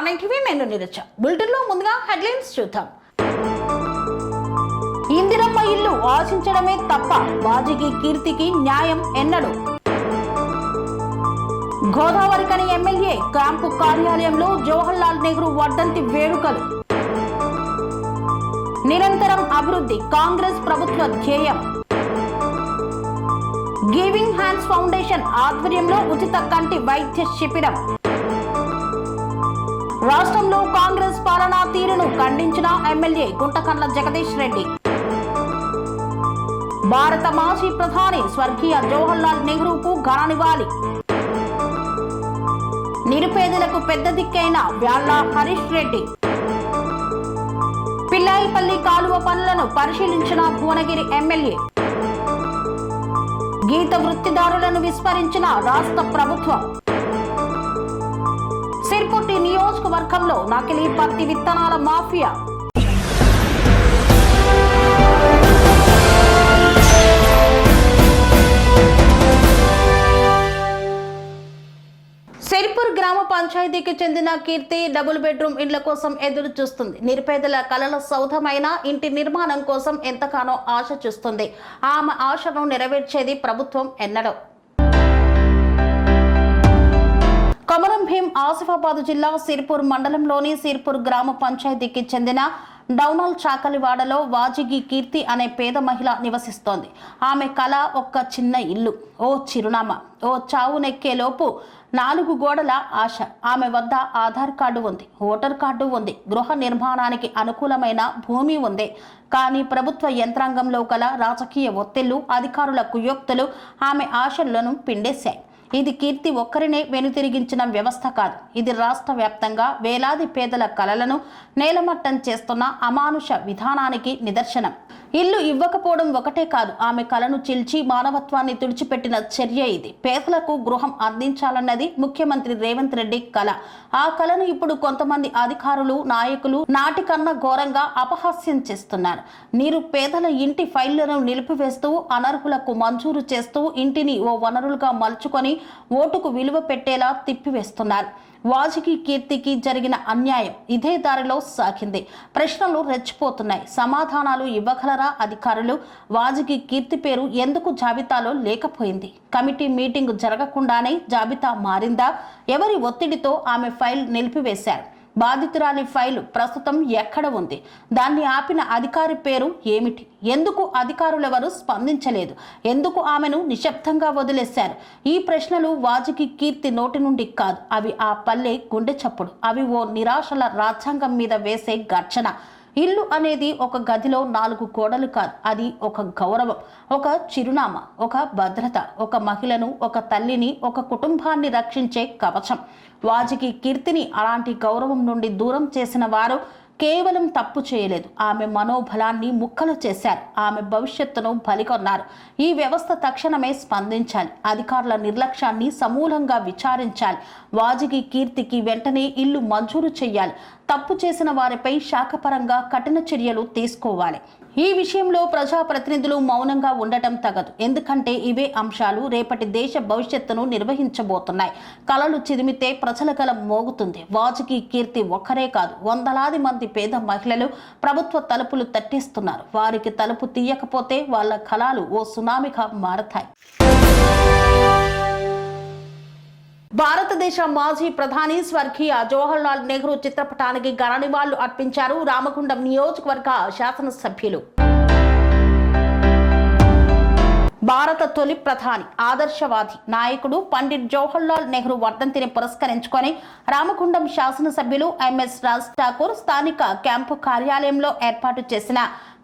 R9 TV నేను నిరచ బులెటిన్లో ముందుగా హెడ్లైన్స్ చూద్దాం. ఇందిరమ్మ ఇల్లు ఆశించడమే తప్ప వాజికి కీర్తికి న్యాయం ఎన్నడు. గోదావరికని ఎమ్మెల్యే క్యాంపు కార్యాలయంలో జవహర్లాల్ నెహ్రూ వర్ధంతి వేడుకలు. నిరంతరం అభివృద్ధి కాంగ్రెస్ ప్రభుత్వ ధ్యేయం. గివింగ్ హ్యాండ్స్ ఫౌండేషన్ ఆధ్వర్యంలో ఉచిత కంటి వైద్య శిబిరం. రాష్ట్రంలో కాంగ్రెస్ పాలనా తీరును ఖండించిన ఎమ్మెల్యే గుంటకండ్ల జగదీష్ రెడ్డి. భారత మాజీ ప్రధాని స్వర్గీయ జవహర్లాల్ నెహ్రూకు ఘన నివాళి. నిరుపేదలకు పెద్ద దిక్కైన వ్యాళ్ల హరీష్ రెడ్డి. పిల్లాయిపల్లి కాలువ పనులను పరిశీలించిన భువనగిరి ఎమ్మెల్యే. గీత వృత్తిదారులను విస్మరించిన రాష్ట్ర ప్రభుత్వం. సిర్పుట్టి నియోజకవర్గంలో నకిలీ పత్తి విత్తనాల మాఫియా. సిర్పూర్ గ్రామ పంచాయతీకి చెందిన కీర్తి డబుల్ బెడ్రూమ్ ఇండ్ల కోసం ఎదురు చూస్తుంది. నిరుపేదల కలల సౌధమైన ఇంటి నిర్మాణం కోసం ఎంతగానో ఆశ చూస్తుంది. ఆమె ఆశను నెరవేర్చేది ప్రభుత్వం ఎన్నడో. కొమరం భీం ఆసిఫాబాద్ జిల్లా సిర్పూర్ మండలంలోని సిర్పూర్ గ్రామ పంచాయతీకి చెందిన డౌనల్ చాకలివాడలో వాజిగి కీర్తి అనే పేద మహిళ నివసిస్తోంది. ఆమె కళ ఒక్క చిన్న ఇల్లు, ఓ చిరునామా. ఓ చావు నెక్కేలోపు 4 గోడల ఆశ. ఆమె వద్ద ఆధార్ కార్డు ఉంది, ఓటర్ కార్డు ఉంది, గృహ నిర్మాణానికి అనుకూలమైన భూమి ఉంది. కానీ ప్రభుత్వ యంత్రాంగంలో గల రాజకీయ ఒత్తిళ్లు, అధికారుల కుయోక్తులు ఆమె ఆశలను పిండేశాయి. ఇది కీర్తి ఒక్కరినే వెనుతిరిగించిన వ్యవస్థ కాదు. ఇది రాష్ట్ర వ్యాప్తంగా వేలాది పేదల కలలను నేలమట్టం చేస్తున్న అమానుష విధానానికి నిదర్శనం. ఇల్లు ఇవ్వకపోవడం ఒకటే కాదు, ఆమె కలను చీల్చి మానవత్వాన్ని తుడిచిపెట్టిన చర్య ఇది. పేదలకు గృహం అందించాలన్నది ముఖ్యమంత్రి రేవంత్ రెడ్డి కల. ఆ కలను ఇప్పుడు కొంతమంది అధికారులు, నాయకులు నాటికన్నా ఘోరంగా అపహాస్యం చేస్తున్నారు. పేదల ఇంటి ఫైళ్లను నిలిపివేస్తూ, అనర్హులకు మంజూరు చేస్తూ, ఇంటిని ఓ వనరులుగా మలుచుకొని ఓటుకు విలువ పెట్టేలా తిప్పివేస్తున్నారు. వాజికి కీర్తికి జరిగిన అన్యాయం ఇదే దారిలో సాగింది. ప్రశ్నలు రెచ్చిపోతున్నాయి. సమాధానాలు ఇవ్వగలరా అధికారులు? వాజికి కీర్తి పేరు ఎందుకు జాబితాలో లేకపోయింది? కమిటీ మీటింగ్ జరగకుండానే జాబితా మారిందా? ఎవరి ఒత్తిడితో ఆమె ఫైల్ నిలిపివేశారు? బాధితురాలి ఫైలు ప్రస్తుతం ఎక్కడ ఉంది? దాన్ని ఆపిన అధికారి పేరు ఏమిటి? ఎందుకు అధికారులెవరూ స్పందించలేదు? ఎందుకు ఆమెను నిశ్శబ్దంగా వదిలేశారు? ఈ ప్రశ్నలు వాజికి కీర్తి నోటి నుండి కాదు, అవి ఆ పల్లె గుండె చప్పుడు. అవి ఓ నిరాశల రాజ్యాంగం మీద వేసే గర్జన. ఇల్లు అనేది ఒక గదిలో 4 గోడలు కాదు, అది ఒక గౌరవం, ఒక చిరునామా, ఒక భద్రత, ఒక మహిళను, ఒక తల్లిని, ఒక కుటుంబాన్ని రక్షించే కవచం. వాజికి కీర్తిని అలాంటి గౌరవం నుండి దూరం చేసిన వారు కేవలం తప్పు చేయలేదు, ఆమె మనోబలాన్ని ముక్కలు చేశారు. ఆమె భవిష్యత్తును బలికొన్నారు. ఈ వ్యవస్థ తక్షణమే స్పందించాలి. అధికారుల నిర్లక్ష్యాన్ని సమూలంగా విచారించాలి. వాజికి కీర్తికి వెంటనే ఇల్లు మంజూరు చేయాలి. తప్పు చేసిన వారిపై శాఖపరంగా కఠిన చర్యలు తీసుకోవాలి. ఈ విషయంలో ప్రజాప్రతినిధులు మౌనంగా ఉండటం తగదు. ఎందుకంటే ఇవే అంశాలు రేపటి దేశ భవిష్యత్తును నిర్వహించబోతున్నాయి. కలలు చిదిమితే ప్రజల గలం మోగుతుంది. వాజికి కీర్తి ఒక్కరే కాదు, వందలాది మంది పేద మహిళలు ప్రభుత్వ తలుపులు తట్టేస్తున్నారు. వారికి తలుపు తీయకపోతే వాళ్ళ కళలు ఓ సునామీగా మారతాయి. భారతదేశ మాజీ ప్రధాని స్వర్గీయ జవహర్లాల్ నెహ్రూ చిత్రపటానికి ఘన నివాళులు అర్పించారు రామగుండం నియోజకవర్గ శాసనసభ్యులు. భారత తొలి ప్రధాని, ఆదర్శవాది నాయకుడు పండిట్ జవహర్లాల్ నెహ్రూ వర్ధంతిని పురస్కరించుకొని రామగుండం శాసనసభ్యులు ఎంఎస్ రాజ్ ఠాకూర్ స్థానిక క్యాంపు కార్యాలయంలో ఏర్పాటు చేసిన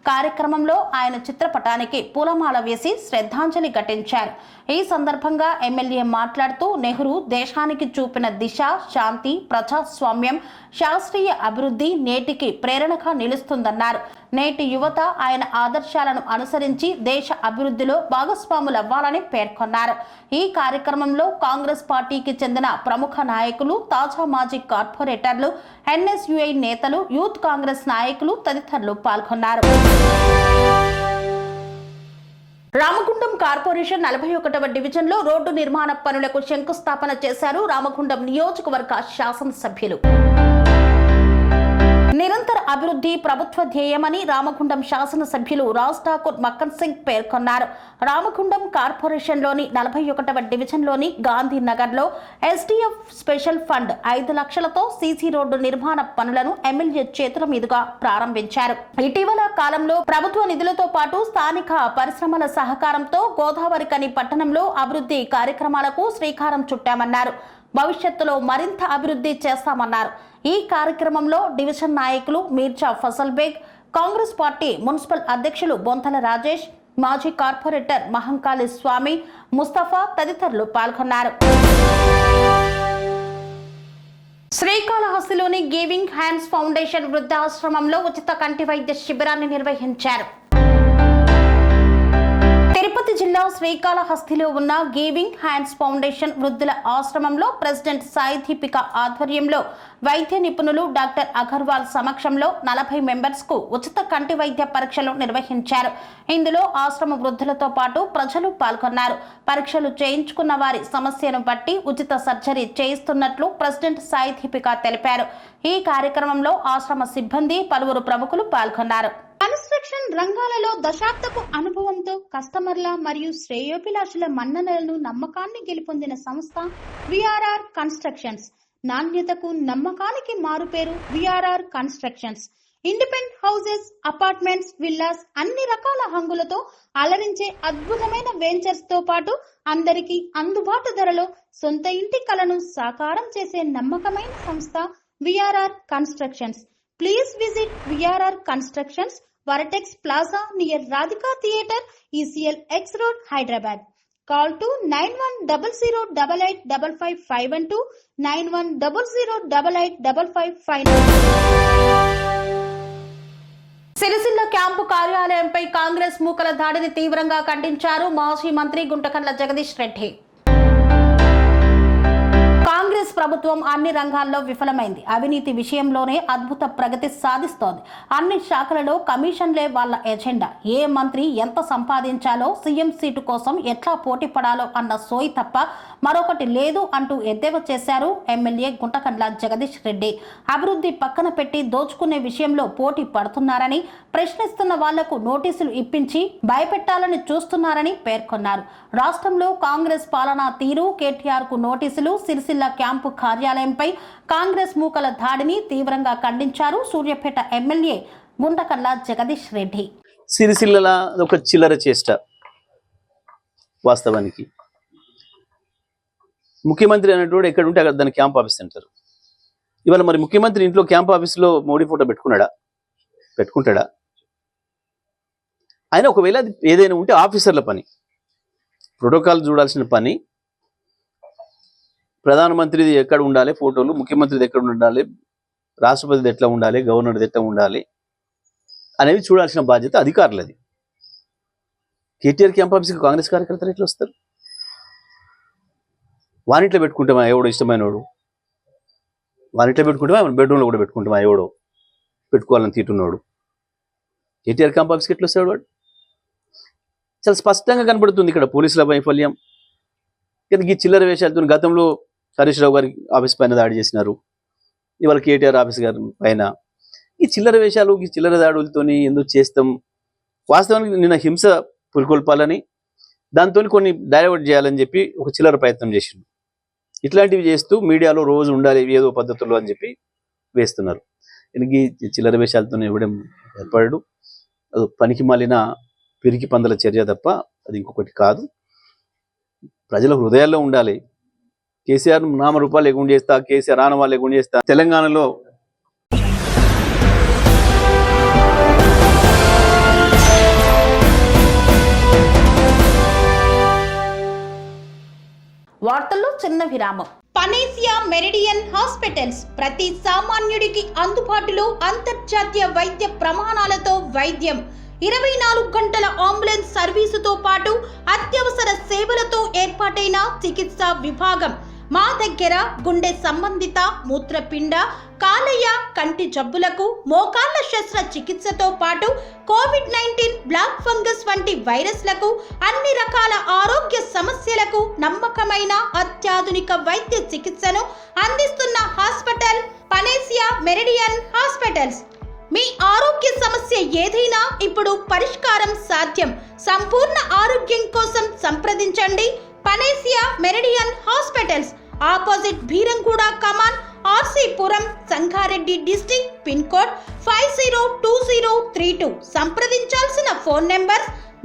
కార్యక్రమంలో ఆయన చిత్రపటానికి పూలమాల వేసి శ్రద్ధాంజలి ఘటించారు. ఈ సందర్భంగా ఎమ్మెల్యే మాట్లాడుతూ నెహ్రూ దేశానికి చూపిన దిశ, శాంతి, ప్రజాస్వామ్యం, శాస్త్రీయ అభివృద్ధి నేటికి ప్రేరణగా నిలుస్తుందన్నారు. నేటి యువత ఆయన ఆదర్శాలను అనుసరించి దేశ అభివృద్ధిలో భాగస్వాములవ్వాలని పేర్కొన్నారు. ఈ కార్యక్రమంలో కాంగ్రెస్ పార్టీకి చెందిన ప్రముఖ నాయకులు, తాజా మాజీ కార్పొరేటర్లు, ఎన్ఎస్యుఐ నేతలు, యూత్ కాంగ్రెస్ నాయకులు తదితరులు పాల్గొన్నారు. రామగుండం కార్పొరేషన్ 41వ డివిజన్లో రోడ్డు నిర్మాణ పనులకు శంకుస్థాపన చేశారు రామగుండం నియోజకవర్గ శాసనసభ్యులు. నిరంతర అభివృద్ధి ప్రభుత్వ ధ్యేయమని రామగుండం శాసనసభ్యులు రాజ్ ఠాకూర్ మక్కన్ సింగ్ పేర్కొన్నారు. రామగుండం కార్పొరేషన్లోని 41వ డివిజన్లోని గాంధీనగర్లో ఎస్డీఎఫ్ స్పెషల్ ఫండ్ 5 లక్షలతో సీసీ రోడ్డు నిర్మాణ పనులను ఎమ్మెల్యే చేతుల మీదుగా ప్రారంభించారు. ఇటీవల కాలంలో ప్రభుత్వ నిధులతో పాటు స్థానిక పరిశ్రమల సహకారంతో గోదావరికని పట్టణంలో అభివృద్ధి కార్యక్రమాలకు శ్రీకారం చుట్టామన్నారు. భవిష్యత్తులో మరింత అభివృద్ధి చేస్తామన్నారు. ఈ కార్యక్రమంలో డివిజన్ నాయకులు మీర్జా ఫసల్ బేగ్, కాంగ్రెస్ పార్టీ మున్సిపల్ అధ్యక్షులు బొంతల రాజేష్, మాజీ కార్పొరేటర్ మహంకాళి స్వామి, ముస్తఫా తదితరులు పాల్గొన్నారు. శ్రీకాళహస్తిలోని గివింగ్ హ్యాండ్స్ ఫౌండేషన్ వృద్ధాశ్రమంలో ఉచిత కంటి వైద్య శిబిరాన్ని నిర్వహించారు. తిరుపతి జిల్లా శ్రీకాళహస్తిలో ఉన్న గివింగ్ హ్యాండ్స్ ఫౌండేషన్ వృద్ధుల ఆశ్రమంలో ప్రెసిడెంట్ సాయి దీపిక ఆధ్వర్యంలో వైద్య నిపుణులు డాక్టర్ అగర్వాల్ సమక్షంలో 40 మెంబర్స్ కు ఉచిత కంటి వైద్య పరీక్షలు నిర్వహించారు. ఇందులో ఆశ్రమ వృద్ధులతో పాటు ప్రజలు పాల్గొన్నారు. పరీక్షలు చేయించుకున్న వారి సమస్యను బట్టి ఉచిత సర్జరీ చేయిస్తున్నట్లు ప్రెసిడెంట్ సాయి దీపిక తెలిపారు. ఈ కార్యక్రమంలో ఆశ్రమ సిబ్బంది, పలువురు ప్రముఖులు పాల్గొన్నారు. కన్స్ట్రక్షన్ రంగాలలో దశాబ్దపు అనుభవంతో కస్టమర్ల మరియు శ్రేయోభిలాషుల మన్ననలను, నమ్మకాన్ని గెలుపొందిన సంస్థ విఆర్ఆర్ కన్స్ట్రక్షన్స్. నాణ్యతకు, నమ్మకానికి మారుపేరు VRR constructions. Independent houses, apartments, villas అన్ని రకాల హంగులతో అలరించే అద్భుతమైన వెంచర్స్ తో పాటు అందరికీ అందుబాటు ధరలో సొంత ఇంటి కలను సాకారం చేసే నమ్మకమైన సంస్థ VRR constructions. Please visit VRR Constructions, Varatex Plaza near Radhika Theatre, ECL X Road, Hyderabad. Call to 9100885552, 9100885559. Sircilla camp కార్యాలయంపై కాంగ్రెస్ మూకల దాడిని తీవ్రంగా ఖండించారు మాజీ మంత్రి గుంటకండ్ల జగదీష్ రెడ్డి. కాంగ్రెస్ ప్రభుత్వం అన్ని రంగాల్లో విఫలమైంది. అవినీతి విషయంలోనే అద్భుత ప్రగతి సాధిస్తోంది. అన్ని శాఖలలో కమిషన్లే వాళ్ళ ఎజెండా. ఏ మంత్రి ఎంత సంపాదించాలో, సీఎం సీటు కోసం ఎట్లా పోటీ పడాలో అన్న సోయి తప్ప మరొకటి లేదు అంటూ ఎద్దేవా చేశారు ఎమ్మెల్యే గుంటకండ్ల జగదీష్ రెడ్డి. అభివృద్ధి పక్కన పెట్టి దోచుకునే విషయంలో పోటీ పడుతున్నారని, ప్రశ్నిస్తున్న వాళ్లకు నోటీసులు ఇప్పించి భయపెట్టాలని చూస్తున్నారని పేర్కొన్నారు. రాష్ట్రంలో కాంగ్రెస్ పాలనా తీరు, కేటీఆర్ కు నోటీసులు, సిరిసిల్ల క్యాంపు కార్యాలయంపై కాంగ్రెస్ మూకల దాడిని తీవ్రంగా ఖండించారు సూర్యాపేట ఎమ్మెల్యే గుంటకండ్ల జగదీష్ రెడ్డి. సిరిసిల్ల ఒక చిల్లర చేష్ట. వాస్తవానికి ముఖ్యమంత్రి అనేటోడు ఎక్కడ ఉంటే అక్కడ దాని క్యాంప్ ఆఫీస్ అంటారు. ఇవాళ మరి ముఖ్యమంత్రి ఇంట్లో క్యాంప్ ఆఫీస్లో మోడీ ఫోటో పెట్టుకుంటాడా? ఆయన ఒకవేళ అది ఏదైనా ఉంటే ఆఫీసర్ల పని, ప్రోటోకాల్ చూడాల్సిన పని. ప్రధానమంత్రిది ఎక్కడ ఉండాలి ఫోటోలు, ముఖ్యమంత్రిది ఎక్కడ ఉండాలి, రాష్ట్రపతిది ఎట్లా ఉండాలి, గవర్నర్ది ఎట్లా ఉండాలి అనేవి చూడాల్సిన బాధ్యత అధికారులది. కేటీఆర్ క్యాంప్ ఆఫీస్కి కాంగ్రెస్ కార్యకర్తలు ఎట్లా వస్తారు? వానిట్లో పెట్టుకుంటామా ఎవడో ఇష్టమైనోడు, వానిట్లో పెట్టుకుంటామా బెడ్రూమ్లో కూడా పెట్టుకుంటామా ఎవడో పెట్టుకోవాలని తీటున్నాడు. కేటీఆర్ క్యాంప్ ఆఫీస్కి ఎట్లా వస్తాడు వాడు? చాలా స్పష్టంగా కనబడుతుంది ఇక్కడ పోలీసుల వైఫల్యం. ఈ చిల్లర వేషాలతో గతంలో హరీష్ రావు గారి ఆఫీస్ పైన దాడి చేసినారు, ఇవాళ కేటీఆర్ ఆఫీస్ గారి పైన. ఈ చిల్లర వేషాలు, ఈ చిల్లర దాడులతో ఎందుకు చేస్తాం? వాస్తవానికి నిన్న హింస పురికొల్పాలని, దాంతో కొన్ని డైవర్ట్ చేయాలని చెప్పి ఒక చిల్లర ప్రయత్నం చేసిండు. ఇట్లాంటివి చేస్తూ మీడియాలో రోజు ఉండాలి ఏదో పద్ధతుల్లో అని చెప్పి వేస్తున్నారు. దీనికి చిల్లర వేషాలతో ఇవ్వడం ఏర్పడడు. అది పనికి మాలిన పిరికి పందల చర్య తప్ప అది ఇంకొకటి కాదు. ప్రజల హృదయాల్లో ఉండాలి. కేసీఆర్ నామరూపాలు లేకుండా చేస్తా, కేసీఆర్ ఆనవాళ్ళు లేకుండా చేస్తా. తెలంగాణలో వార్తల్లో చిన్న విరామం. పనేసియా మెరిడియన్ హాస్పిటల్స్ ప్రతి సామాన్యుడికి అందుబాటులో అంతర్జాతీయ వైద్య ప్రమాణాలతో వైద్యం, 24 గంటల అంబులెన్స్ సర్వీసుతో పాటు అత్యవసర సేవలతో ఏర్పాటైన చికిత్సా విభాగం. మా దగ్గర గుండె సంబంధిత, మూత్రపిండ, కాలేయ, కంటి జబ్బులకు, మోకాళ్ల శస్త్ర చికిత్సతో పాటు కోవిడ్-19, బ్లాక్ ఫంగస్ వంటి వైరస్లకు, అన్ని రకాల ఆరోగ్య సమస్యలకు నమ్మకమైన అత్యాధునిక వైద్య చికిత్సను అందిస్తున్న హాస్పిటల్ పనేసియా మెరిడియన్ హాస్పిటల్స్. మీ ఆరోగ్య సమస్య ఏదైనా ఇప్పుడు పరిష్కారం సాధ్యం. సంపూర్ణ ఆరోగ్యం కోసం సంప్రదించండి panacea meridian hospitals, opposite Bheeramguda Kaman, RC Puram, Sangareddy district, pin code 502032. సంప్రదించాల్సిన ఫోన్ నెంబర్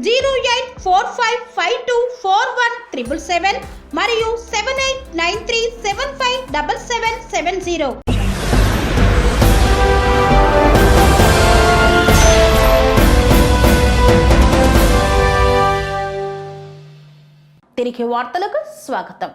0845524177 మరియు 7893757770. తిరిగి వార్తలకు స్వాగతం.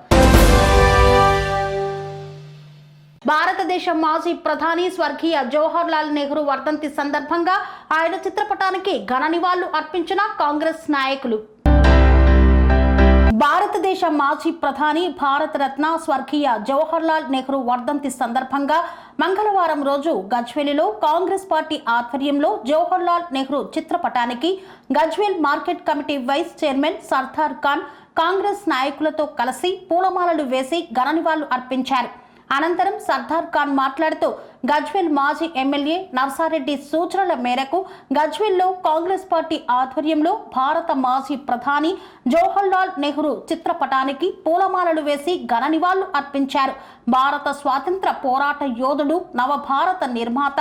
భారతదేశ మాజీ ప్రధాని స్వర్గీయ జవహర్ లాల్ నెహ్రూ వర్ధంతి సందర్భంగా ఆయన చిత్రపటానికి ఘన నివాళులు అర్పించిన కాంగ్రెస్ నాయకులు. భారతదేశ మాజీ ప్రధాని భారతరత్న స్వర్గీయ జవహర్ లాల్ నెహ్రూ వర్ధంతి సందర్భంగా మంగళవారం రోజు గజ్వేల్లో కాంగ్రెస్ పార్టీ ఆధ్వర్యంలో జవహర్ లాల్ నెహ్రూ చిత్రపటానికి Gajwel market committee vice chairman Sardar Khan Congress నాయకులతో కలిసి పూలమాలలు వేసి ఘన నివాళులు అర్పించారు. అనంతరం సర్దార్ ఖాన్ మాట్లాడుతూ గజ్వేల్ మాజీ ఎమ్మెల్యే నర్సారెడ్డి సూచనల మేరకు గజ్వేల్లో కాంగ్రెస్ పార్టీ ఆధ్వర్యంలో భారత మాజీ ప్రధాని జవహర్ లాల్ నెహ్రూ చిత్రపటానికి పూలమాలలు వేసి ఘన నివాళులు అర్పించారు. భారత స్వాతంత్ర పోరాట యోధుడు, నవభారత నిర్మాత,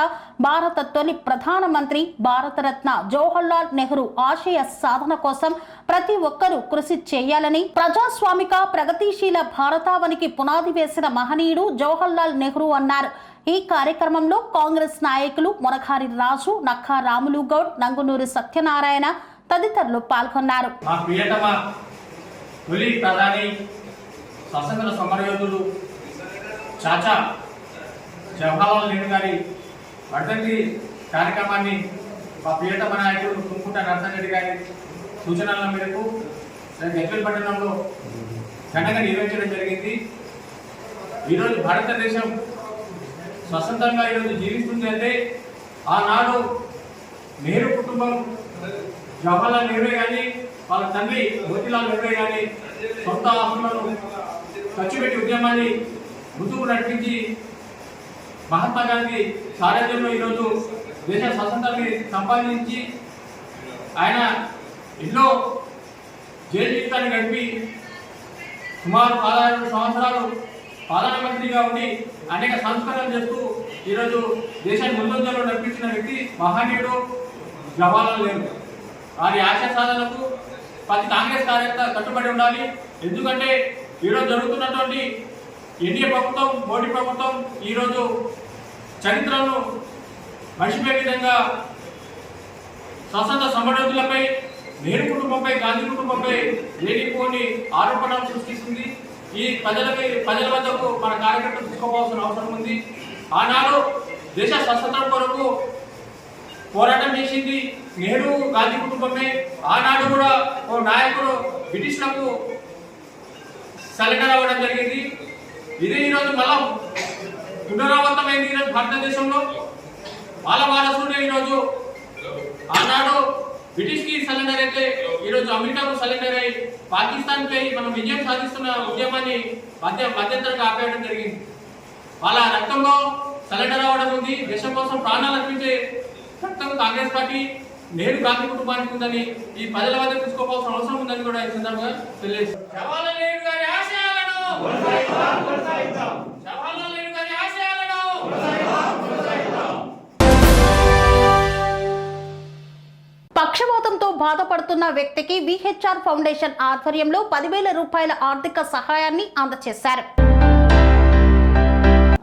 భారత తొలి ప్రధానమంత్రి, భారతరత్న జవహర్ లాల్ నెహ్రూ ఆశయ సాధన కోసం ప్రతి ఒక్కరూ కృషి చేయాలని, ప్రజాస్వామిక ప్రగతిశీల భారతావనికి పునాది వేసిన మహనీయుడు జవహర్ లాల్ నెహ్రూ అన్నారు. ఈ కార్యక్రమంలో కాంగ్రెస్ నాయకులు మురఖారి రాజు, నక్కా రాములు గౌడ్, నంగునూరి సత్యనారాయణ తదితరులు పాల్గొన్నారు. స్వాతంత్ర సమరయోధుడు చాచా జవహర్లాల్ నెహ్రూ గారి వర్ధంతి కార్యక్రమాన్ని మా ప్రియతమ నాయకుడు తుంకుంట నర్సారెడ్డి గారి సూచనల మేరకు గజ్వేల్ పట్టణంలో ఘనంగా నిర్వహించడం జరిగింది. ఈరోజు భారతదేశం స్వతంత్రంగా ఈరోజు జీవిస్తుంది అంటే ఆనాడు నెహ్రూ కుటుంబం, జవహర్లాల్ నెహ్రూ కానీ వాళ్ళ తండ్రి మోతీలాల్ నెహ్రూ కానీ సొంత ఆస్తులను ఖర్చు పెట్టి ఉద్యమాన్ని ముందుకు నడిపించి మహాత్మా గాంధీ సారథ్యంలో ఈరోజు దేశ స్వతంత్రాన్ని సంపాదించి ఆయన ఎన్నో జైలు జీవితాన్ని గడిపి సుమారు 16 సంవత్సరాలు ప్రధానమంత్రిగా ఉండి అనేక సంస్కరణలు చేస్తూ ఈరోజు దేశాన్ని ముందంజలో నడిపించిన వ్యక్తి మహనీయుడు జవహర్లాల్ నెహ్రూ. వారి ఆశయ సాధనకు ప్రతి కాంగ్రెస్ కార్యకర్త కట్టుబడి ఉండాలి. ఎందుకంటే ఈరోజు జరుగుతున్నటువంటి ఎన్డీఏ ప్రభుత్వం, మోడీ ప్రభుత్వం ఈరోజు చరిత్రను మర్చిపోయే విధంగా స్వతంత్ర సమరయోధులపై, నెహ్రూ కుటుంబంపై, గాంధీ కుటుంబంపై లేనిపోని ఆరోపణలు సృష్టిస్తుంది. ఈ ప్రజల వద్దకు మన కార్యకర్తలు తీసుకోవాల్సిన అవసరం ఉంది. ఆనాడు దేశ స్వతంత్రం కొరకు పోరాటం చేసింది నెహ్రూ, గాంధీ కుటుంబమే. ఆనాడు కూడా ఓ నాయకుడు బ్రిటిష్లకు సరెండర్ అవ్వడం జరిగింది. ఇది ఈరోజు మళ్ళా పునరావృతమైంది. ఈరోజు భారతదేశంలో వాళ్ళ వారసుడే ఈరోజు ఆనాడు బ్రిటిష్కి సరెండర్ అయితే ఈరోజు అమెరికాకు సరెండర్ అయి పాకిస్తాన్పై మనం విజయం సాధిస్తున్న ఉద్యమాన్ని మధ్యంతరంగా ఆపేయడం జరిగింది. వాళ్ళ రక్తంలో సరెండర్ అవ్వడం ఉంది. దేశం కోసం ప్రాణాలు అర్పించే రక్తం కాంగ్రెస్ పార్టీ, నెహ్రూ గాంధీ కుటుంబానికి ఉందని ఈ ప్రజల వద్ద తీసుకోవాల్సిన అవసరం ఉందని కూడా ఈ సందర్భంగా తెలియజేస్తారు. జవహర్లాల్ నెహ్రూ గారి ఆశయాలను జవహర్లాల్ నెహ్రూ గారి ఆశయాలను పక్షవాతంతో బాధపడుతున్న వ్యక్తికి విహెచ్ఆర్ ఫౌండేషన్ ఆధ్వర్యంలో 10,000 రూపాయల ఆర్థిక సహాయాన్ని అందజేశారు.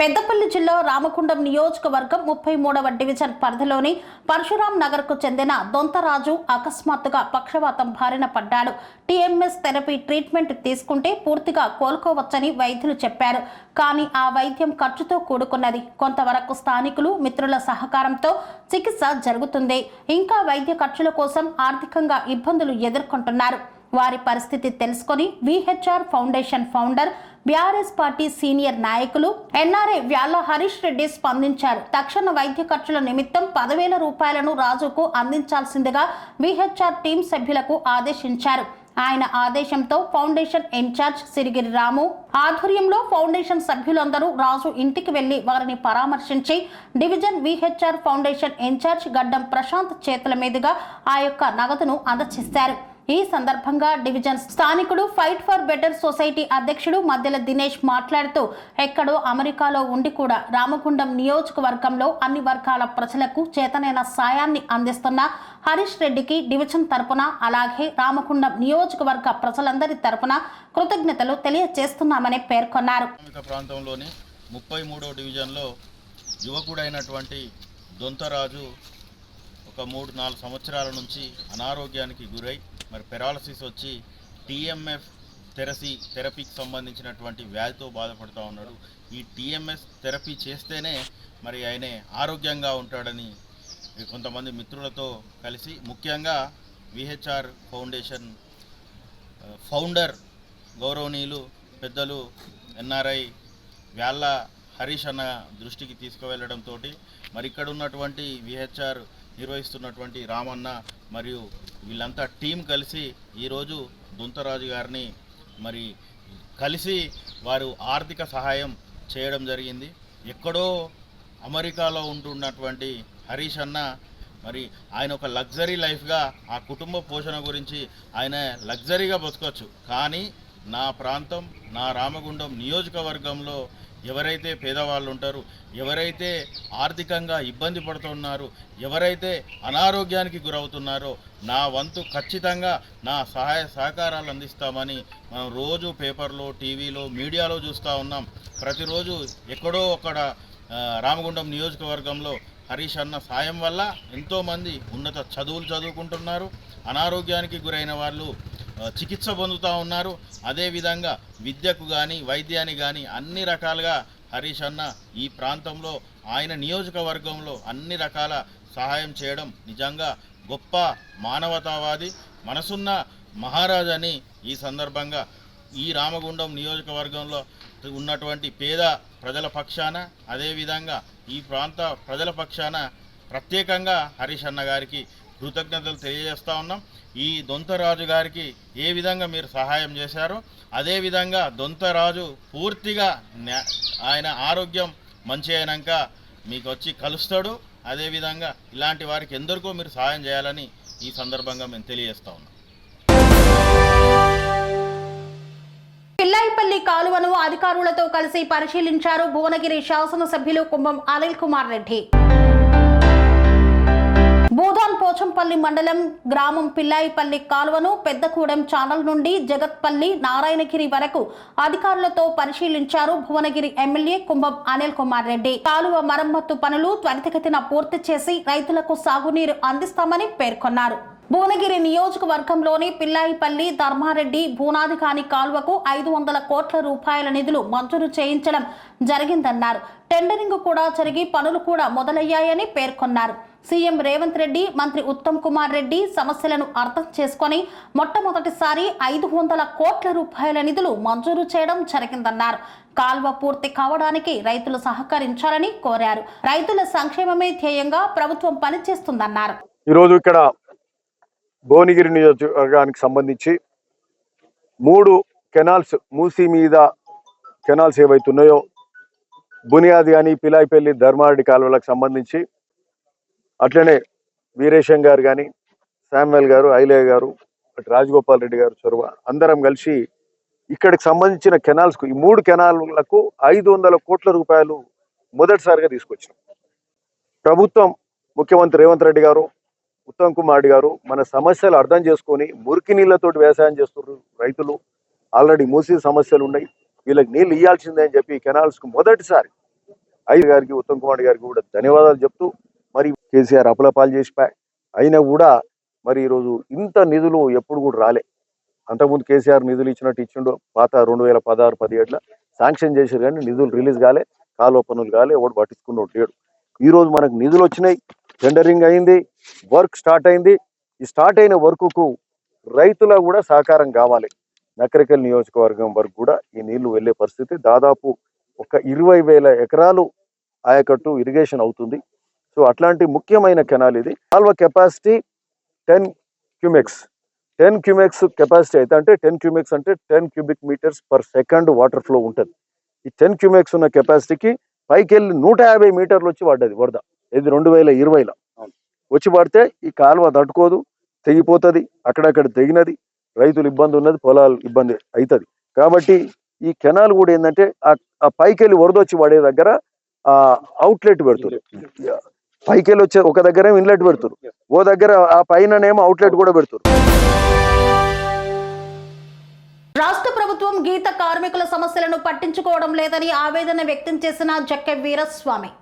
పెద్దపల్లి జిల్లా రామకుండం నియోజకవర్గం 33వ డివిజన్ పరిధిలోని పరశురాం నగర్ కు చెందిన దొంతరాజు అకస్మాత్తుగా పక్షవాతం బారిన పడ్డాడు. టీఎంఎస్ థెరపీ ట్రీట్మెంట్ తీసుకుంటే పూర్తిగా కోలుకోవచ్చని వైద్యులు చెప్పారు. కానీ ఆ వైద్యం ఖర్చుతో కూడుకున్నది. కొంతవరకు స్థానికులు, మిత్రుల సహకారంతో చికిత్స జరుగుతుంది. ఇంకా వైద్య ఖర్చుల కోసం ఆర్థికంగా ఇబ్బందులు ఎదుర్కొంటున్నారు. వారి పరిస్థితి తెలుసుకొని VHR foundation founder, BRS party senior నాయకులు ఎన్ఆర్ఐ వ్యాళ్ల హరీష్ రెడ్డి స్పందించారు. తక్షణ వైద్య ఖర్చుల నిమిత్తం 10,000 రూపాయలను రాజుకు అందించాల్సిందిగా విహెచ్ఆర్ టీం సభ్యులకు ఆదేశించారు. ఆయన ఆదేశంతో ఫౌండేషన్ ఇన్ఛార్జ్ సిరిగిరి రాము ఆధ్వర్యంలో ఫౌండేషన్ సభ్యులందరూ రాజు ఇంటికి వెళ్లి వారిని పరామర్శించి డివిజన్ విహెచ్ఆర్ ఫౌండేషన్ ఇన్ఛార్జ్ గడ్డం ప్రశాంత్ చేతుల మీదుగా ఆ యొక్క నగదును అందజేశారు. ఈ సందర్భంగా డివిజన్ స్థానికుడు ఫైట్ ఫర్ బెటర్ సొసైటీ అధ్యక్షుడు మధ్యల దినేష్ మాట్లాడుతూ ఎక్కడో అమెరికాలో ఉండి కూడా రామగుండం నియోజకవర్గంలో అన్ని వర్గాల ప్రజలకు చేతనైన సాయాన్ని అందిస్తున్న హరీష్ రెడ్డికి డివిజన్ తరపున అలాగే రామగుండం నియోజకవర్గ ప్రజలందరి తరపున కృతజ్ఞతలు తెలియజేస్తున్నామని పేర్కొన్నారు. ప్రాంతంలోని 33వ డివిజన్లో యువకుడైనటువంటి దొంతరాజు ఒక 3-4 సంవత్సరాల నుంచి అనారోగ్యానికి గురై మరి పెరాలసిస్ వచ్చి టీఎంఎఫ్ థెరపీకి సంబంధించినటువంటి వ్యాధితో బాధపడుతూ ఉన్నాడు. ఈ టీఎంఎస్ థెరపీ చేస్తేనే మరి ఆయనే ఆరోగ్యంగా ఉంటాడని కొంతమంది మిత్రులతో కలిసి ముఖ్యంగా విహెచ్ఆర్ ఫౌండేషన్ ఫౌండర్ గౌరవనీయులు పెద్దలు ఎన్ఆర్ఐ వ్యాళ్ళ హరీష్ అన్న దృష్టికి తీసుకువెళ్ళడంతో మరి ఇక్కడ ఉన్నటువంటి విహెచ్ఆర్ నిర్వహిస్తున్నటువంటి రామన్న మరియు వీళ్ళంతా టీం కలిసి ఈరోజు దొంతరాజు గారిని మరి కలిసి వారు ఆర్థిక సహాయం చేయడం జరిగింది. ఎక్కడో అమెరికాలో ఉంటున్నటువంటి హరీష్ అన్న మరి ఆయన ఒక లగ్జరీ లైఫ్గా ఆ కుటుంబ పోషణ గురించి ఆయన లగ్జరీగా బతకొచ్చు. కానీ నా ప్రాంతం నా రామగుండం నియోజకవర్గంలో ఎవరైతే పేదవాళ్ళు ఉంటారో, ఎవరైతే ఆర్థికంగా ఇబ్బంది పడుతున్నారో, ఎవరైతే అనారోగ్యానికి గురవుతున్నారో నా వంతు ఖచ్చితంగా నా సహాయ సహకారాలు అందిస్తామని మనం రోజు పేపర్లో, టీవీలో, మీడియాలో చూస్తూ ఉన్నాం. ప్రతిరోజు ఎక్కడో అక్కడ రామగుండం నియోజకవర్గంలో హరీష్ అన్న సాయం వల్ల ఎంతోమంది ఉన్నత చదువులు చదువుకుంటున్నారు, అనారోగ్యానికి గురైన వాళ్ళు చికిత్స పొందుతూ ఉన్నారు. అదేవిధంగా విద్యకు కానీ వైద్యానికి కానీ అన్ని రకాలుగా హరీష్ అన్న ఈ ప్రాంతంలో ఆయన నియోజకవర్గంలో అన్ని రకాల సహాయం చేయడం నిజంగా గొప్ప మానవతావాది మనసున్న మహారాజని ఈ సందర్భంగా ఈ రామగుండం నియోజకవర్గంలో ఉన్నటువంటి పేద ప్రజల పక్షాన అదేవిధంగా ఈ ప్రాంత ప్రజల పక్షాన ప్రత్యేకంగా హరీష్ అన్న గారికి కృతజ్ఞతలు తెలియజేస్తూ ఉన్నాం. ఈ దొంతరాజు గారికి ఏ విధంగా మీరు సహాయం చేశారో అదేవిధంగా దొంతరాజు పూర్తిగా ఆయన ఆరోగ్యం మంచి అయినాక మీకు వచ్చి కలుస్తాడు. అదేవిధంగా ఇలాంటి వారికి ఎందరికో మీరు సహాయం చేయాలని ఈ సందర్భంగా మేము తెలియజేస్తా ఉన్నాం. పిల్లాయిపల్లి కాలువను అధికారులతో కలిసి పరిశీలించారు భువనగిరి శాసనసభ్యులు కుంభం అనిల్ కుమార్ రెడ్డి. భూదాన్ పోచంపల్లి మండలం గ్రామం పిల్లాయిపల్లి కాలువను పెద్దకూడెం ఛానల్ నుండి జగత్పల్లి నారాయణగిరి వరకు అధికారులతో పరిశీలించారు భువనగిరి ఎమ్మెల్యే కుంభం అనిల్ కుమార్ రెడ్డి. కాలువ మరమ్మత్తు పనులు త్వరితగతిన పూర్తి చేసి రైతులకు సాగునీరు అందిస్తామని పేర్కొన్నారు. భువనగిరి నియోజకవర్గంలోని పిల్లాయిపల్లి ధర్మారెడ్డి భూనాది కాని కాలువకు 500 కోట్ల రూపాయల నిధులు మంజూరు చేయించడం జరిగిందన్నారు. టెండరింగ్ కూడా జరిగి పనులు కూడా మొదలయ్యాయని పేర్కొన్నారు. సీఎం రేవంత్ రెడ్డి, మంత్రి ఉత్తమ్ కుమార్ రెడ్డి సమస్యలను అర్థం చేసుకుని మొట్టమొదటిసారి 500 కోట్ల రూపాయల నిధులు మంజూరు చేయడం జరిగిందన్నారు. కాల్వ పూర్తి కావడానికి రైతులు సహకరించాలని కోరారు. రైతుల సంక్షేమమే ధ్యేయంగా ప్రభుత్వం పనిచేస్తుందన్నారు. ఈరోజు ఇక్కడ భువనగిరి నియోజకవర్గానికి సంబంధించి 3 కెనాల్స్ మూసీ మీద కెనాల్స్ ఏవైతున్నాయో బునియాది అని పిలాయిపల్లి ధర్మారెడ్డి కాలువలకు సంబంధించి అట్లనే వీరేశం గారు కానీ శామ్యుల్ గారు ఐలయ్య గారు రాజగోపాల్ రెడ్డి గారు చొరవ అందరం కలిసి ఇక్కడికి సంబంధించిన కెనాల్స్కు ఈ 3 కెనాల్లకు 500 కోట్ల రూపాయలు మొదటిసారిగా తీసుకొచ్చినాం. ప్రభుత్వం ముఖ్యమంత్రి రేవంత్ రెడ్డి గారు ఉత్తమ్ కుమార్ రెడ్డి గారు మన సమస్యలు అర్థం చేసుకొని మురికి నీళ్లతోటి వ్యవసాయం చేస్తున్నారు రైతులు. ఆల్రెడీ మూసీ సమస్యలు ఉన్నాయి, వీళ్ళకి నీళ్ళు ఇవ్వాల్సిందే అని చెప్పి కెనాల్స్కు మొదటిసారి ఐదు గారికి ఉత్తమ్ కుమార్ గారికి కూడా ధన్యవాదాలు చెప్తూ మరి కేసీఆర్ అప్పులపాలు చేసిపోయి అయినా కూడా మరి ఈరోజు ఇంత నిధులు ఎప్పుడు కూడా రాలే. అంతకుముందు కేసీఆర్ నిధులు ఇచ్చినట్టు ఇచ్చిండో పాత 2016-17 శాంక్షన్ చేశారు కానీ నిధులు రిలీజ్ కాలే, కాలువ పనులు కాలే, ఒకటి పట్టించుకున్నట్టు లేడు. ఈరోజు మనకు నిధులు వచ్చినాయి, టెండరింగ్ అయింది, వర్క్ స్టార్ట్ అయింది. ఈ స్టార్ట్ అయిన వర్క్కు రైతుల కూడా సహకారం కావాలి. నకరికల్ నియోజకవర్గం వరకు కూడా ఈ నీళ్లు వెళ్లే పరిస్థితి దాదాపు ఒక 20,000 ఎకరాలు ఆయకట్టు ఇరిగేషన్ అవుతుంది. సో అట్లాంటి ముఖ్యమైన కెనాల్ ఇది. కాల్వ కెపాసిటీ 10 క్యూమెక్స్ 10 క్యూమెక్స్ కెపాసిటీ అయితే, అంటే 10 క్యూమెక్స్ అంటే 10 cubic metres per second water flow ఉంటుంది. ఈ 10 క్యూమెక్స్ ఉన్న కెపాసిటీకి పైకి వెళ్ళి 150 మీటర్లు వచ్చి పడ్డది వరద. ఇది 2020లో వచ్చి పడితే ఈ కాలువ తట్టుకోదు, తెగిపోతుంది. అక్కడక్కడ తెగినది, రైతులు ఇబ్బంది ఉన్నది, పొలాలు ఇబ్బంది అవుతుంది. కాబట్టి ఈ కెనాల్ కూడా ఏంటంటే ఆ పైకి వెళ్ళి వరద వచ్చి పడే దగ్గర అవుట్లెట్ పెడుతుంది. పైకి వెళ్ళి వచ్చే ఒక దగ్గర ఇన్లెట్ పెడుతురు, ఓ దగ్గర ఆ పైననేమో అవుట్లెట్ కూడా పెడుతురు. రాష్ట్ర ప్రభుత్వం గీత కార్మికుల సమస్యలను పట్టించుకోవడం లేదని ఆవేదన వ్యక్తం చేసిన జక్కె వీరస్వామి.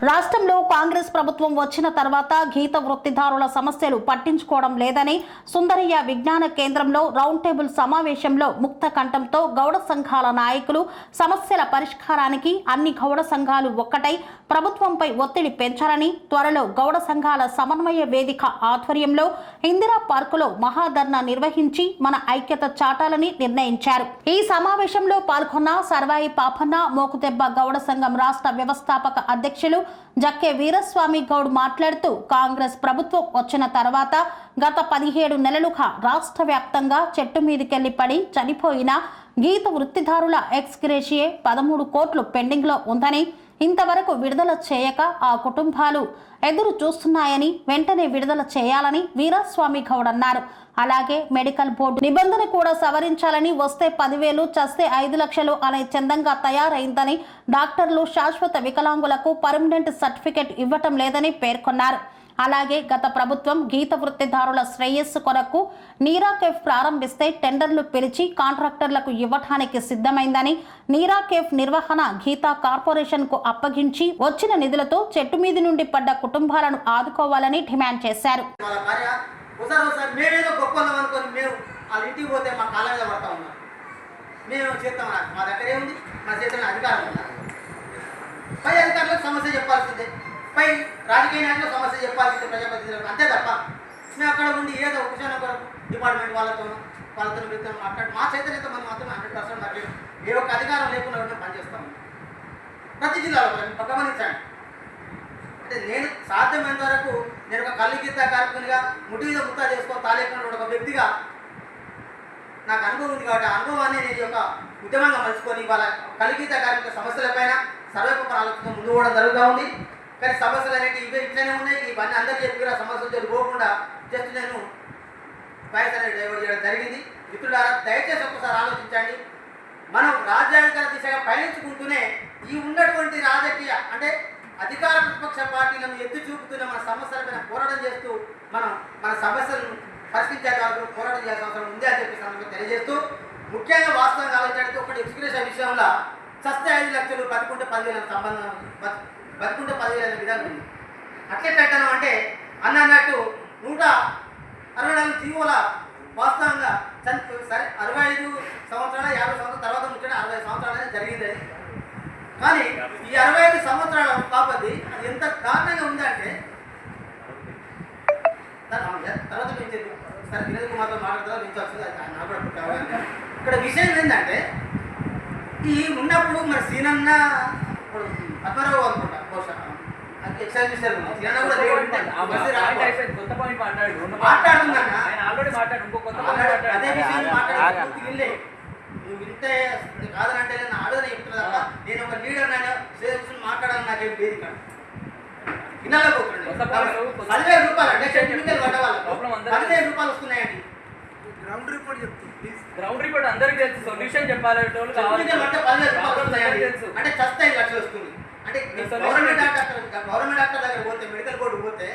రాష్ట్రంలో కాంగ్రెస్ ప్రభుత్వం వచ్చిన తర్వాత గీత వృత్తిదారుల సమస్యలు పట్టించుకోవడం లేదని సుందరయ్య విజ్ఞాన కేంద్రంలో రౌండ్ టేబుల్ సమావేశంలో ముక్త కంఠంతో గౌడ సంఘాల నాయకులు సమస్యల పరిష్కారానికి అన్ని గౌడ సంఘాలు ఒక్కటై ప్రభుత్వంపై ఒత్తిడి పెంచాలని, త్వరలో గౌడ సంఘాల సమన్వయ వేదిక ఆధ్వర్యంలో ఇందిరా పార్కులో మహాధర్నా నిర్వహించి మన ఐక్యత చాటాలని నిర్ణయించారు. ఈ సమావేశంలో పాల్గొన్న సర్వాయి పాపన్న, మోకుదెబ్బ గౌడ సంఘం రాష్ట్ర వ్యవస్థాపక అధ్యక్షులు జక్కె వీరస్వామి గౌడ్ మాట్లాడుతూ, కాంగ్రెస్ ప్రభుత్వం వచ్చిన తర్వాత గత 17 నెలలుగా రాష్ట్ర వ్యాప్తంగా చెట్టు మీదికెళ్లి పడి చనిపోయిన గీత వృత్తిదారుల ఎక్స్గ్రేషియే 13 కోట్లు పెండింగ్ లో ఉందని, ఇంతవరకు విడుదల చేయక ఆ కుటుంబాలు ఎదురు చూస్తున్నాయని, వెంటనే విడుదల చేయాలని వీరస్వామి గౌడ్ అన్నారు. అలాగే మెడికల్ బోర్డు నిబంధన కూడా సవరించాలని, వస్తే 10,000 చస్తే 5 లక్షలు అనే చందంగా తయారైందని, డాక్టర్లు శాశ్వత వికలాంగులకు పర్మనెంట్ సర్టిఫికెట్ ఇవ్వటం లేదని పేర్కొన్నారు. అలాగే గత ప్రభుత్వం గీత వృత్తిదారుల శ్రేయస్సు కొరకు నీరా కేఫ్ ప్రారంభిస్తే టెండర్లు పిలిచి కాంట్రాక్టర్లకు ఇవ్వటానికి సిద్ధమైందని, నీరా కేఫ్ నిర్వహణ గీతా కార్పొరేషన్ కు అప్పగించి వచ్చిన నిధులతో చెట్టు మీది నుండి పడ్డ కుటుంబాలను ఆదుకోవాలని డిమాండ్ చేశారు. మేమేదో గొప్పలం అనుకొని మేము వాళ్ళ ఇంటికి పోతే మా కాళ్ళ మీద పడతా ఉన్నాం. మేము చేస్తాం, మా దగ్గర ఏముంది, మా చేతుల్లో అధికారం ఉందా? పై అధికారులకు సమస్య చెప్పాల్సిందే, పై రాజకీయ నాయకులకు సమస్య చెప్పాల్సిందే, ప్రజాప్రతినిధులకు. అంతే తప్ప మేము అక్కడ ఉండి ఏదో ఉపశమనం కొరకు డిపార్ట్మెంట్ వాళ్ళతో మీతో మాట్లాడి మా చైతన్యత మనం మాత్రం 100% మాట్లాడి ఏ ఒక్క అధికారం లేకుండా మేము పనిచేస్తాము. ప్రతి జిల్లాలో గమనించండి. అంటే నేను సాధ్యమైనంత వరకు నేను ఒక కళ్ళు గీత కార్మికునిగా ముడి మీద ముత్తా చేసుకో తాలేకుండా ఒక వ్యక్తిగా నాకు అనుభవం ఉంది కాబట్టి ఆ అనుభవాన్ని నేను ఒక ఉద్యమంగా మలుచుకొని వాళ్ళ కళ్ళు గీత కార్మిక సమస్యలపైన సర్వేపర ఆలోచన ముందు పోవడం జరుగుతూ ఉంది. కానీ సమస్యలు అనేవి ఇవే ఇట్లనే ఉన్నాయి. ఇవన్నీ అందరికీ చెప్పిన సమస్యలు పోకుండా జస్ట్ నేను వాయిస్ అనేది డైవర్ట్ చేయడం జరిగింది. మిత్రులారా, దయచేసి ఒక్కసారి ఆలోచించండి. మనం రాజ్యాంగ దిశగా పయనించుకుంటూనే ఈ ఉన్నటువంటి రాజకీయ అంటే అధికార ప్రతిపక్ష పార్టీలను ఎత్తి చూపుతూనే మన సమస్యలపైన పోరాటం చేస్తూ మనం మన సమస్యలను పరిష్కరించే వరకు పోరాటం చేయాల్సిన అవసరం ఉంది అని చెప్పి సందర్భంగా తెలియజేస్తూ, ముఖ్యంగా వాస్తవంగా ఆలోచించడానికి ఒకటి ఎక్స్గ్రేషన్ విషయంలో చస్తే 5 లక్షలు, బతుకుంటే 10,000 సంబంధం, బతుకుంటే 10,000 విధానం ఉంది. అట్లెట్టడం అంటే అన్నట్టు 164 జీవోల వాస్తవంగా సరే 65 సంవత్సరాల 50 సంవత్సరాల తర్వాత ముచ్చట 60 సంవత్సరాలు జరిగింది. కానీ ఈ 65 సంవత్సరాల బాపతి అది ఎంత దారుణంగా ఉందంటే తర్వాత సరే వినోద్ కుమార్తో మాట్లాడతారు ఇక్కడ విషయం ఏంటంటే ఈ ఉన్నప్పుడు మరి సీనన్న పద్మరావు అనుకుంటా బహుశా ఎక్సైజ్ మినిస్టర్ అదే విషయం మాట్లాడే నువ్వు ఇంతే కాదనంటే నేను ఆలోచన చెప్తున్నా తప్ప నేను ఒక లీడర్ నేను మాట్లాడాలని నాకేం లేదు. ఇక్కడ ఇళ్ళలో 10,000 రూపాయలు అంటే టెక్నికల్ పడ్డ వాళ్ళకు 10,000 రూపాయలు వస్తున్నాయండి. గ్రౌండ్ రిపోర్ట్ చెప్తుంది, గ్రౌండ్ రిపోర్ట్ అందరికీ తెలుసు. సొల్యూషన్ చెప్పాలి అంటే 10,000 రూపాయలు వస్తున్నాయండి. అంటే చస్తే 5 లక్షలు వస్తుంది. అంటే గవర్నమెంట్ డాక్టర్ దగ్గర పోతే, మెడికల్ బోర్డు పోతే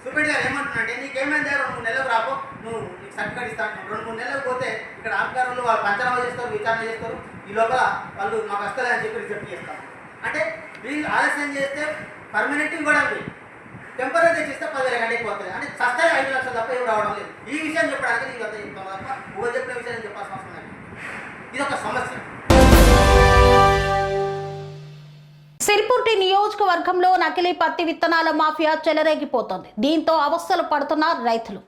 సూపరింట్ గారు ఏమంటున్నారంటే నీకేమైంది 2-3 నెలలకు రాపో, నువ్వు నీకు సర్టిఫికేట్ ఇస్తాను. 2-3 నెలలకు పోతే ఇక్కడ ఆధికారులు వాళ్ళు పంచనామా చేస్తారు, విచారణ చేస్తారు. ఈ లోపల వాళ్ళు మాకు వస్తుంది అని చెప్పి రిజెక్ట్ చేస్తారు. అంటే వీళ్ళు ఆలస్యం చేస్తే పర్మనెంట్ ఇవ్వడం లేదు, టెంపరీ తెచ్చిస్తే 10,000 గంటకి పోతుంది. అంటే చస్తే 5 లక్షలు తప్ప ఏమి రావడం లేదు. ఈ విషయం చెప్పడానికి నీకు అంత చెప్తాను తప్ప ఊరు చెప్పిన విషయం చెప్పాల్సిన అవసరం లేదు. ఇది ఒక సమస్య. సిర్పూర్ నియోజకవర్గంలో నకిలీ పత్తి విత్తనాల మాఫియా చెలరేగిపోతోంది. దీంతో అవస్థలు పడుతున్న రైతులు.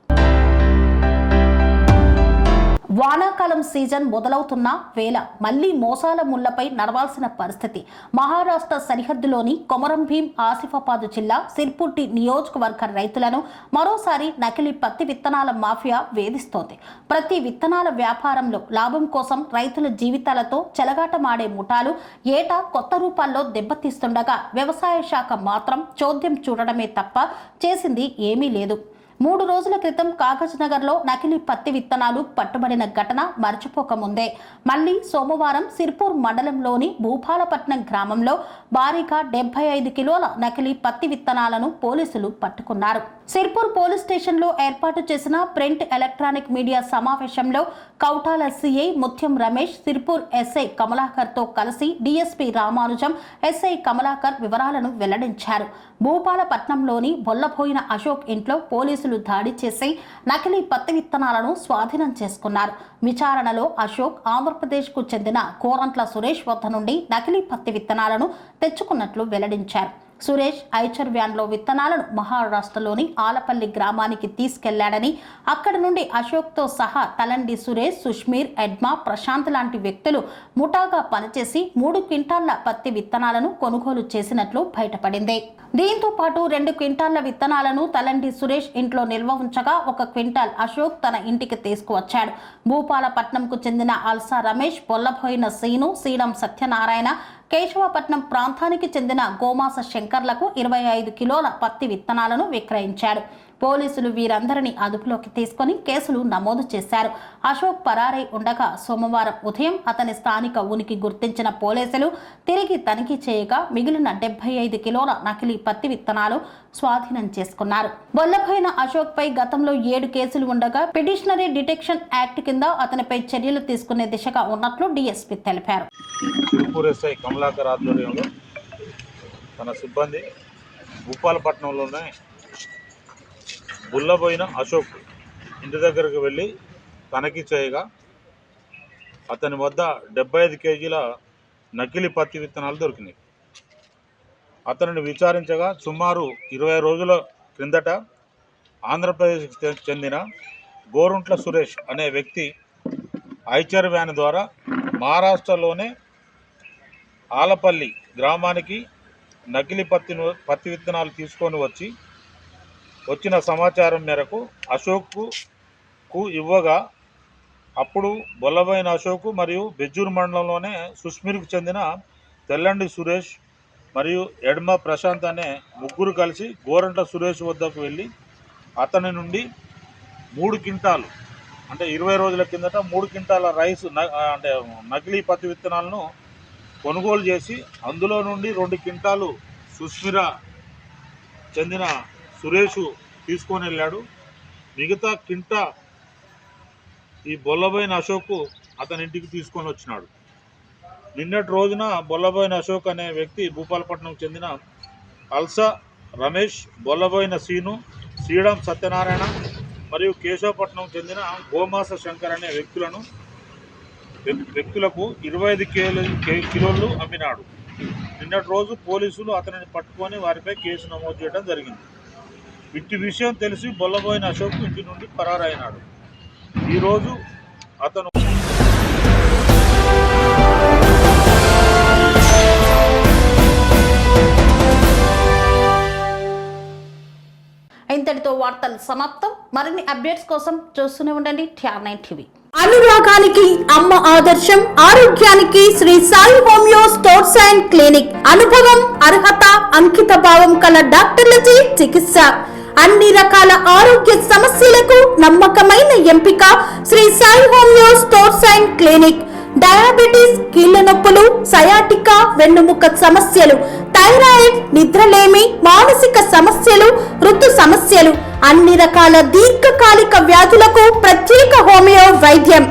వానాకాలం సీజన్ మొదలవుతున్న వేళ మళ్లీ మోసాల ముళ్లపై నడవాల్సిన పరిస్థితి. మహారాష్ట్ర సరిహద్దులోని కొమరం భీం ఆసిఫాబాద్ జిల్లా సిర్పూర్ నియోజకవర్గ రైతులను మరోసారి నకిలీ పత్తి విత్తనాల మాఫియా వేధిస్తోంది. ప్రతి విత్తనాల వ్యాపారంలో లాభం కోసం రైతుల జీవితాలతో చెలగాటమాడే ముఠాలు ఏటా కొత్త రూపాల్లో దెబ్బతీస్తుండగా వ్యవసాయ శాఖ మాత్రం చోద్యం చూడడమే తప్ప చేసింది ఏమీ లేదు. 3 రోజుల క్రితం కాగజ్ నగర్లో నకిలీ పత్తి విత్తనాలు పట్టుబడిన ఘటన మర్చిపోకముందే మళ్లీ సోమవారం సిర్పూర్ మండలంలోని భూపాలపట్నం గ్రామంలో భారీగా 75 కిలోల నకిలీ పత్తి విత్తనాలను పోలీసులు పట్టుకున్నారు. సిర్పూర్ పోలీస్ స్టేషన్లో ఏర్పాటు చేసిన ప్రింట్ ఎలక్ట్రానిక్ మీడియా సమావేశంలో కౌటాల సిఐ ముత్యం రమేష్, సిర్పూర్ ఎస్ఐ కమలాకర్తో కలిసి డీఎస్పీ రామానుజం, ఎస్ఐ కమలాకర్ వివరాలను వెల్లడించారు. భూపాలపట్నంలోని బొల్లబోయిన అశోక్ ఇంట్లో పోలీసులు దాడి చేసి నకిలీ పత్తి విత్తనాలను స్వాధీనం చేసుకున్నారు. విచారణలో అశోక్ ఆంధ్రప్రదేశ్కు చెందిన కోరంట్ల సురేష్ వద్ద నుండి నకిలీ పత్తి విత్తనాలను తెచ్చుకున్నట్లు వెల్లడించారు. సురేష్ ఐచర్ వ్యాన్లో విత్తనాలను మహారాష్ట్రలోని ఆలపల్లి గ్రామానికి తీసుకెళ్లాడని, అక్కడి నుండి అశోక్తో సహా తలండి సురేష్, సుష్మీర్, ఎడ్మా, ప్రశాంత్ లాంటి వ్యక్తులు ముఠాగా పనిచేసి 3 క్వింటాళ్ల పత్తి విత్తనాలను కొనుగోలు చేసినట్లు బయటపడింది. దీంతో పాటు 2 క్వింటాళ్ల విత్తనాలను తలండి సురేష్ ఇంట్లో నిల్వ ఉంచగా 1 క్వింటాల్ అశోక్ తన ఇంటికి తీసుకువచ్చాడు. భూపాలపట్నంకు చెందిన అల్సా రమేష్, బొల్లబోయిన సీను, సీడం సత్యనారాయణ, కేశవపట్నం ప్రాంతానికి చెందిన గోమాస శంకర్లకు 25 కిలోల పత్తి విత్తనాలను విక్రయించాడు. పోలీసులు వీరందరినీ అదుపులోకి తీసుకుని కేసులు నమోదు చేశారు. అశోక్ పరారై ఉండగా సోమవారం ఉదయం అతని స్థానిక ఉనికి గుర్తించిన పోలీసులు తిరిగి తనిఖీ చేయగా మిగిలిన 75 కిలోల నకిలీ పత్తి విత్తనాలు స్వాధీనం చేసుకున్నారు. బొల్లబోయిన అశోక్ పై గతంలో 7 కేసులు ఉండగా పిటిషనరీ డిటెక్షన్ యాక్ట్ కింద అతనిపై చర్యలు తీసుకునే దిశగా ఉన్నట్లు డీఎస్పీ తెలిపారు. సిర్పూర్ ఎస్ఐ కమలాకర్ ఆధ్వర్యంలో తన సిబ్బంది భూపాలపట్నంలోనే బుల్లబోయిన అశోక్ ఇంటి దగ్గరకు వెళ్ళి తనిఖీ చేయగా అతని వద్ద 75 కేజీల నకిలీ పత్తి విత్తనాలు దొరికినాయి. అతనిని విచారించగా సుమారు 20 రోజుల క్రిందట ఆంధ్రప్రదేశ్కి చెందిన గోరుంట్ల సురేష్ అనే వ్యక్తి ఐచర్ వ్యాన్ ద్వారా మహారాష్ట్రలోనే ఆలపల్లి గ్రామానికి నకిలీ పత్తి విత్తనాలు తీసుకొని వచ్చిన సమాచారం మేరకు అశోక్కు ఇవ్వగా అప్పుడు బొల్లబోయిన అశోక్ మరియు బెజ్జూర్ మండలంలోనే సుష్మీర్కు చెందిన తెల్లండి సురేష్ మరియు ఎడ్మ ప్రశాంత్ అనే ముగ్గురు కలిసి గోరంట్ల సురేష్ వద్దకు వెళ్ళి అతని నుండి 3 క్వింటాలు అంటే 20 రోజుల కిందట 3 క్వింటాల రైస్ అంటే నకిలీ పత్తి విత్తనాలను కొనుగోలు చేసి అందులో నుండి 2 క్వింటాలు సుష్మిర చెందిన సురేష్ తీసుకొని వెళ్ళాడు. మిగతా క్వింటా ఈ బొల్లబోయిన అశోక్ అతని ఇంటికి తీసుకొని వచ్చినాడు. నిన్నటి రోజున బొల్లబోయిన అశోక్ అనే వ్యక్తి భూపాలపట్నం చెందిన అల్సా రమేష్, బొల్లబోయిన సీను, సీడం సత్యనారాయణ మరియు కేశవపట్నం చెందిన గోమాస శంకర్ అనే వ్యక్తులకు 25 కిలోలు అమ్మినాడు. నిన్నటి రోజు పోలీసులు అతనిని పట్టుకొని వారిపై కేసు నమోదు చేయడం జరిగింది. ఇట్టి విషయం తెలిసి బొల్లబోయిన అశోక్ ఇంటి నుండి పరారైనాడు. ఈరోజు అతను ఇంతటితో వార్తలు సమాప్తం. మరిన్ని అప్డేట్స్ కోసం చూస్తూనే ఉండండి TR9 టీవీ. అనురాగానికి అమ్మ ఆదర్శం, ఆరోగ్యానికి Sri Sai homeo stores and clinic. అనుభవం, అర్హత, అంకిత భావం కల డాక్టర్లచే చికిత్స. అన్ని రకాల ఆరోగ్య సమస్యలకు నమ్మకమైన ఎంపిక Sri Sai homeo stores and clinic. Diabetes, కీళ్ల నొప్పులు, సయాటికా, వెన్నుముక సమస్యలు, థైరాయిడ్, నిద్రలేమి, మానసిక సమస్యలు, ఋతు సమస్యలు, అన్ని రకాల దీర్ఘకాలిక వ్యాధులకు ప్రత్యేక హోమియో వైద్యం.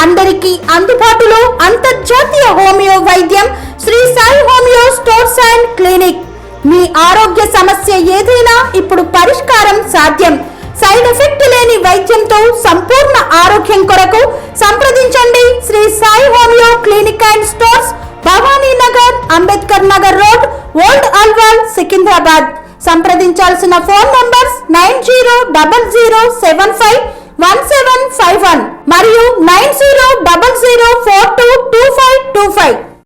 అందరికీ అందుబాటులో అంతర్జాతీయ హోమియో వైద్యం Sri Sai homeo stores and clinic. మీ ఆరోగ్య సమస్య ఏదైనా ఇప్పుడు పరిష్కారం సాధ్యం. సైడ్ ఎఫెక్ట్ లేని వైద్యంతో సంపూర్ణ ఆరోగ్యం కొరకు సంప్రదించండి Sri Sai homeo clinic and stores, Bhavani Nagar, Ambedkar Nagar road, old Alwal, Secunderabad. సంప్రదించాల్సిన ఫోన్ నంబర్స్ 900075 1751 మరియు 9000422525.